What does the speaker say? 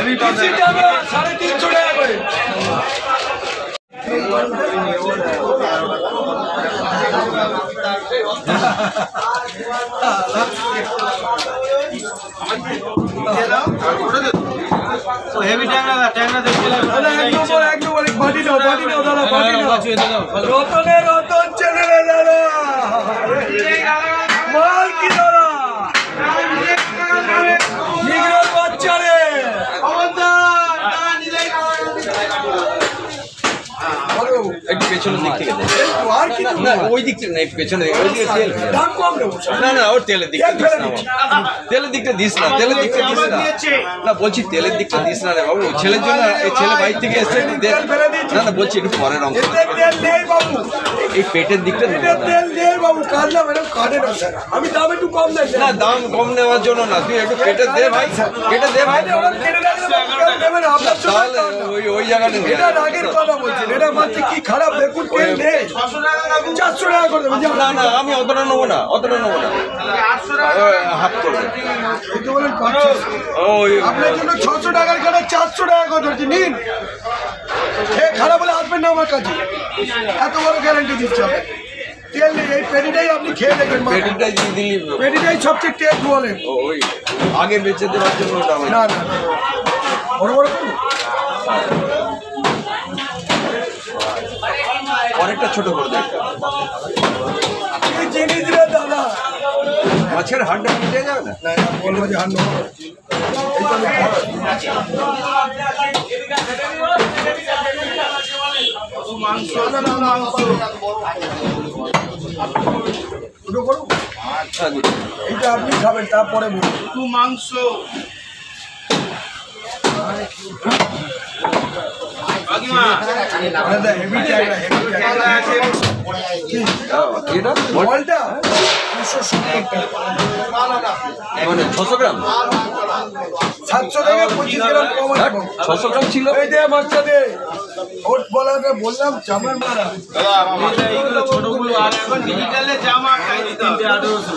350 টাকা করে। হেভি ট্যাংরা দেখতে এক নম্বর বাটি দাও দাদা, বাটি দাও। রতন চ্যানেলে দাদা মাল কি দাদা নিগ্রোর বাচ্চা রে। একটু পেছনের দিক থেকে না, ওই দিক থেকে না, একটু পেছনে ওই দিকে তেল দাম কম নেবো না ওর তেলের দিকটা দিস না, তেলের দিকটা দিস না, তেলের দিকটা দিস না বলছি, তেলের দিকটা দিস না রে বাবু, ছেলের জন্য, এই ছেলে বাইর থেকে এসে না বলছি একটু পরের অংশ, তেল নেই বাবু, এই পেটের দিকটা তেল নেই বাবু, কাটলাম ম্যাডাম কাটে না স্যার, আমি দাম একটু কম দেয় না, দাম কম নেওয়ার জন্য না, তুই একটু কেটে দে ভাই, কেটে দে ভাই, তাহলে ওই জায়গাটা এটা রাগের কথা বলছেন, এটা মাত্র কি খারাপ দেখুন, তেল নেই 400 টাকা করে দেবেন। না আমি অতটা নেবো না, হাফ করবে বলেন আপনার জন্য 600 টাকার কাটা 400 টাকা করে ধরছি, নিন। খারাপ হলে আসবেন না আমার কাছে, এত বড় গ্যারান্টি দিচ্ছে আপনাকে। তেল নেই, এই পেটিটাই আপনি খেয়ে দেখবেন, পেটিটাই দিয়ে দিলি, পেটিটাই সবচেয়ে টেস্ট বলেন, ওই আগে বেঁচে দেওয়ার জন্য না বড় বড় অনেকটা ছোট করে দেয়। জিনিস রে দাদা, মাছের হাড়টা মিটে যাবে না, বলবো যে হান্ন এইটা আপনি খাবেন, তারপরে বলুন মাংস মানে 600 গ্রাম 700 টাকা 25 গ্রাম কম, 600 গ্রাম ছিল। এই দে বাচ্চাদের ওট বলাকে বললাম চামড়ার মারা ছোটগুলো আর এখন ডিজিটালে জামা 1800